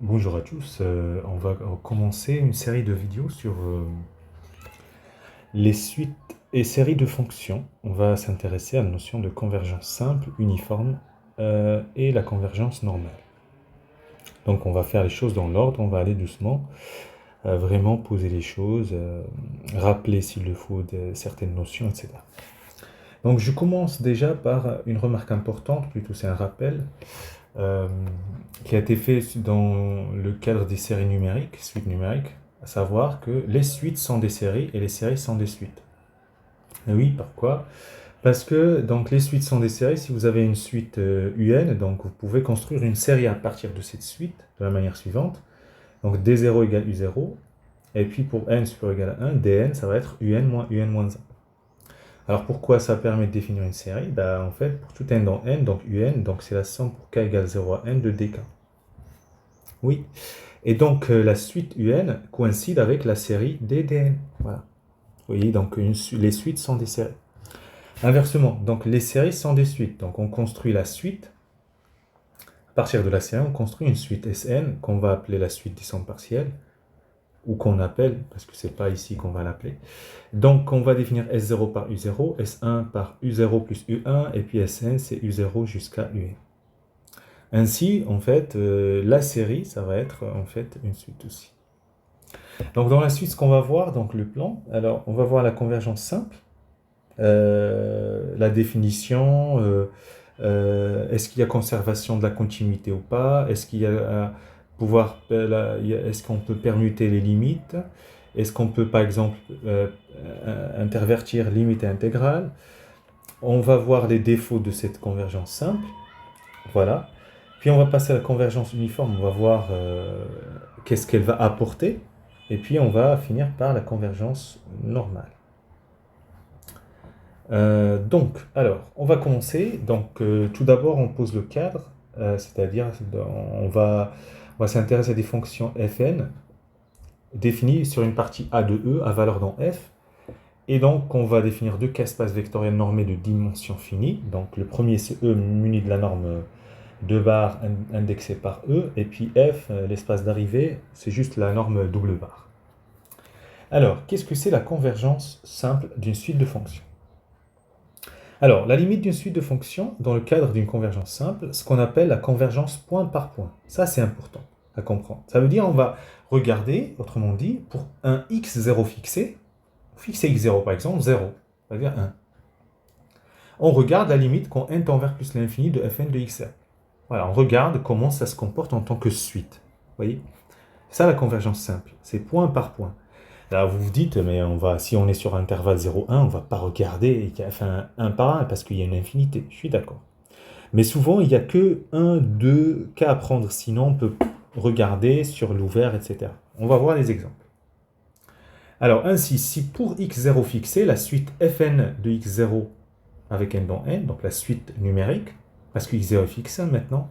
Bonjour à tous, on va commencer une série de vidéos sur les suites et séries de fonctions. On va s'intéresser à la notion de convergence simple, uniforme et la convergence normale. Donc on va faire les choses dans l'ordre, on va aller doucement, vraiment poser les choses, rappeler s'il le faut certaines notions, etc. Donc je commence déjà par une remarque importante, plutôt c'est un rappel. euh, qui a été fait dans le cadre des séries numériques, suites numériques, à savoir que les suites sont des séries et les séries sont des suites. Et oui, pourquoi? Parce que donc, les suites sont des séries. Si vous avez une suite UN, donc vous pouvez construire une série à partir de cette suite de la manière suivante. Donc D0 égale U0, et puis pour n supérieur ou égal à 1, Dn, ça va être UN moins UN moins 1. Alors pourquoi ça permet de définir une série? En fait, pour tout n dans n, donc UN, donc c'est la somme pour k égale 0 à n de dk. Oui. Et donc la suite UN coïncide avec la série DDN. Voilà. Vous voyez, donc les suites sont des séries. Inversement, donc les séries sont des suites. Donc on construit la suite. À partir de la série, on construit une suite SN qu'on va appeler la suite des sommes partielles, ou qu'on appelle, parce que c'est pas ici qu'on va l'appeler. Donc on va définir S0 par U0, S1 par U0 plus U1, et puis Sn c'est U0 jusqu'à UN. Ainsi, en fait, la série, ça va être en fait une suite aussi. Donc dans la suite, ce qu'on va voir, donc le plan, alors on va voir la convergence simple, la définition, est-ce qu'il y a conservation de la continuité ou pas, est-ce qu'il y a est-ce qu'on peut permuter les limites, est-ce qu'on peut par exemple intervertir limite et intégrale. On va voir les défauts de cette convergence simple, voilà. Puis on va passer à la convergence uniforme, on va voir qu'est-ce qu'elle va apporter. Et puis on va finir par la convergence normale. Alors, on va commencer. Donc, tout d'abord, on pose le cadre, c'est-à-dire on va s'intéresser à des fonctions fn définies sur une partie A de E à valeur dans f. Et donc, on va définir deux cas espaces vectoriels normés de dimension finie. Donc, le premier, c'est E muni de la norme 2 bar indexée par E. Et puis f, l'espace d'arrivée, c'est juste la norme double bar. Alors, qu'est-ce que c'est la convergence simple d'une suite de fonctions? Alors, la limite d'une suite de fonctions, dans le cadre d'une convergence simple, ce qu'on appelle la convergence point par point. Ça, c'est important à comprendre. Ça veut dire on va regarder, autrement dit, pour un x0 fixé, fixer x0 par exemple, 0, ça veut dire 1. On regarde la limite quand n tend vers plus l'infini de fn de x0. Voilà, on regarde comment ça se comporte en tant que suite. Vous voyez? Ça, la convergence simple, c'est point par point. Là, vous vous dites, mais si on est sur un intervalle 0,1, on ne va pas regarder un par un parce qu'il y a une infinité. Je suis d'accord. Mais souvent, il n'y a que un, deux cas à prendre. Sinon, on peut regarder sur l'ouvert, etc. On va voir les exemples. Alors, ainsi, si pour x0 fixé, la suite fn de x0 avec n dans n, donc la suite numérique, parce que x0 est fixé maintenant,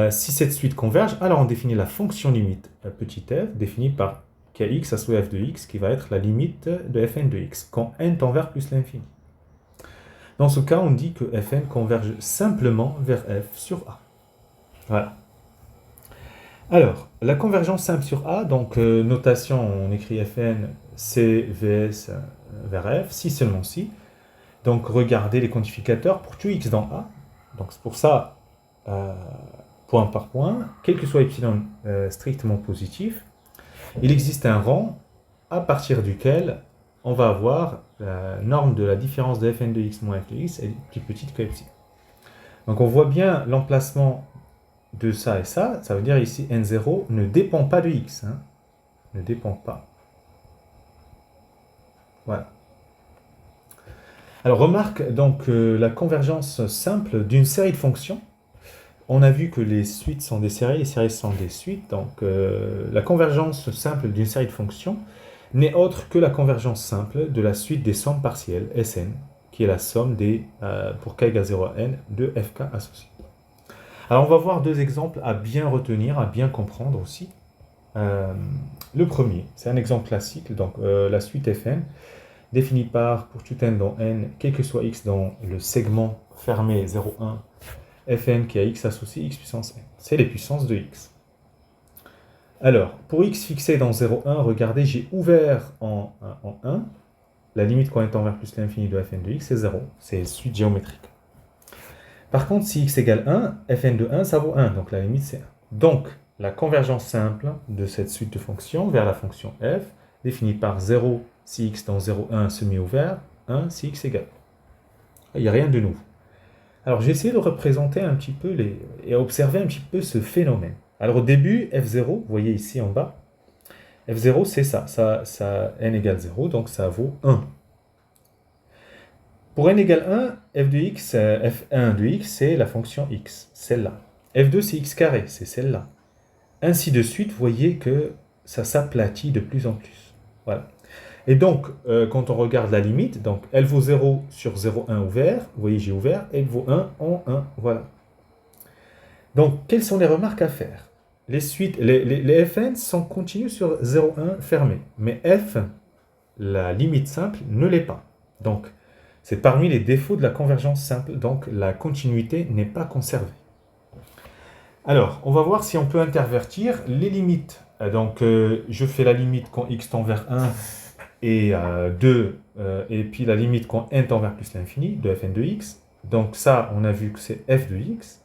si cette suite converge, alors on définit la fonction limite, petit f, définie par kx à sous f de x, qui va être la limite de fn de x, quand n tend vers plus l'infini. Dans ce cas, on dit que fn converge simplement vers f sur a. Voilà. Alors, la convergence simple sur a, donc notation, on écrit fn, c, vs vers f, si seulement si. Donc, regardez les quantificateurs pour tout x dans a. Donc, c'est pour ça, point par point, quel que soit epsilon strictement positif, il existe un rang à partir duquel on va avoir la norme de la différence de fn de x moins f de x est plus petite que epsilon. Donc on voit bien l'emplacement de ça et ça. Ça veut dire ici n0 ne dépend pas de x. Ne dépend pas. Voilà. Alors remarque donc la convergence simple d'une série de fonctions. On a vu que les suites sont des séries, les séries sont des suites. Donc la convergence simple d'une série de fonctions n'est autre que la convergence simple de la suite des sommes partielles, Sn, qui est la somme pour k égale 0 à n, de fk associés. Alors on va voir deux exemples à bien retenir, à bien comprendre aussi. Le premier, c'est un exemple classique, donc la suite Fn, définie par, pour tout n dans n, quel que soit x dans le segment fermé 0,1, Fn qui a x associé x puissance n. C'est les puissances de x. Alors, pour x fixé dans 0, 1, regardez, j'ai ouvert en 1. La limite quand est envers plus l'infini de fn de x, c'est 0. C'est une suite géométrique. Par contre, si x égale 1, fn de 1, ça vaut 1. Donc la limite, c'est 1. Donc, la convergence simple de cette suite de fonctions vers la fonction f, définie par 0 si x dans 0, 1 semi-ouvert, 1 si x égale. Il n'y a rien de nouveau. Alors, j'ai essayé de représenter un petit peu et observer un petit peu ce phénomène. Alors, au début, f0, vous voyez ici en bas, f0, c'est ça, n égale 0, donc ça vaut 1. Pour n égale 1, f de x, f1 de x, c'est la fonction x, celle-là. f2, c'est x carré, c'est celle-là. Ainsi de suite, vous voyez que ça s'aplatit de plus en plus. Voilà. Et donc, quand on regarde la limite, donc elle vaut 0 sur 0, 1 ouvert, vous voyez, j'ai ouvert, elle vaut 1 en 1, voilà. Donc, quelles sont les remarques à faire? Les suites, les fn sont continues sur 0, 1 fermé, mais f, la limite simple, ne l'est pas. Donc, c'est parmi les défauts de la convergence simple, donc la continuité n'est pas conservée. Alors, on va voir si on peut intervertir les limites. Donc, je fais la limite quand x tend vers 1 et 2, et puis la limite quand n tend vers plus l'infini de fn de x. Donc ça, on a vu que c'est f de x.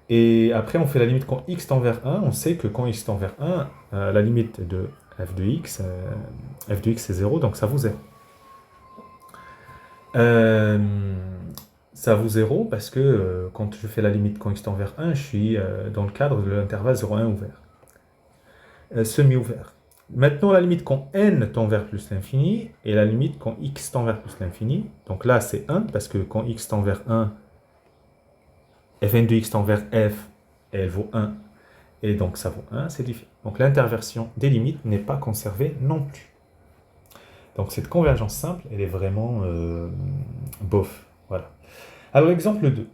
Et après, on fait la limite quand x tend vers 1. On sait que quand x tend vers 1, la limite de f de x c'est 0, donc ça vaut 0. Ça vaut 0 parce que quand je fais la limite quand x tend vers 1, je suis dans le cadre de l'intervalle 0,1 ouvert. Semi-ouvert. Maintenant, la limite quand n tend vers plus l'infini et la limite quand x tend vers plus l'infini. Donc là, c'est 1 parce que quand x tend vers 1, fn de x tend vers f, et elle vaut 1. Et donc ça vaut 1, c'est différent. Donc l'interversion des limites n'est pas conservée non plus. Donc cette convergence simple, elle est vraiment bof. Voilà. Alors l'exemple 2.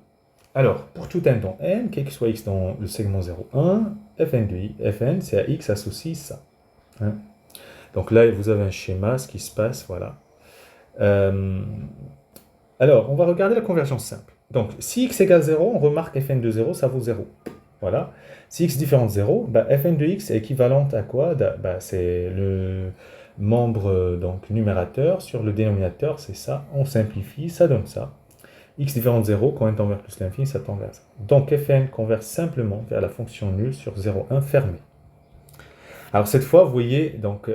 Alors, pour tout n dans n, quel que soit x dans le segment 0, 1, fn de i, fn, c'est à x associe ça. Hein. Donc là, vous avez un schéma, ce qui se passe, voilà. Alors, on va regarder la convergence simple. Donc, si x égale 0, on remarque fn de 0, ça vaut 0. Voilà. Si x différent de 0, fn de x est équivalente à quoi? C'est le membre donc, numérateur sur le dénominateur, c'est ça. On simplifie, ça donne ça. X différent de 0, quand n tend vers plus l'infini, ça tend vers ça. Donc fn converge simplement vers la fonction nulle sur 0, 1 fermée. Alors cette fois, vous voyez, donc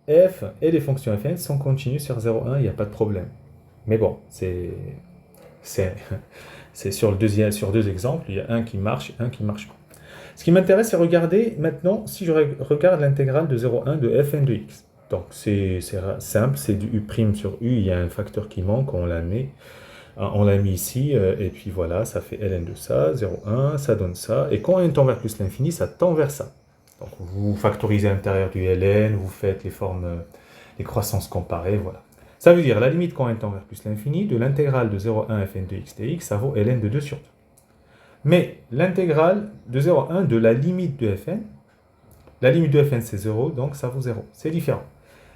f et les fonctions fn sont continues sur 0, 1, il n'y a pas de problème. Mais bon, c'est sur deux exemples, il y a un qui marche et un qui ne marche pas. Ce qui m'intéresse, c'est regarder maintenant, si je regarde l'intégrale de 0, 1 de fn de x. Donc c'est simple, c'est du u' sur u, il y a un facteur qui manque, on l'a mis. On l'a mis ici, et puis voilà, ça fait ln de ça, 0, 1, ça donne ça. Et quand n tend vers plus l'infini, ça tend vers ça. Donc vous factorisez à l'intérieur du ln, vous faites les formes, les croissances comparées, voilà. Ça veut dire la limite quand n tend vers plus l'infini de l'intégrale de 0, 1 fn de x dx, ça vaut ln de 2 sur 2. Mais l'intégrale de 0 à 1 de la limite de fn, la limite de fn c'est 0, donc ça vaut 0. C'est différent.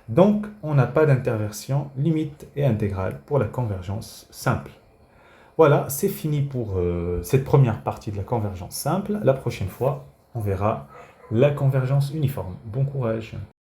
Donc, on n'a pas d'interversion limite et intégrale pour la convergence simple. Voilà, c'est fini pour cette première partie de la convergence simple. La prochaine fois, on verra la convergence uniforme. Bon courage!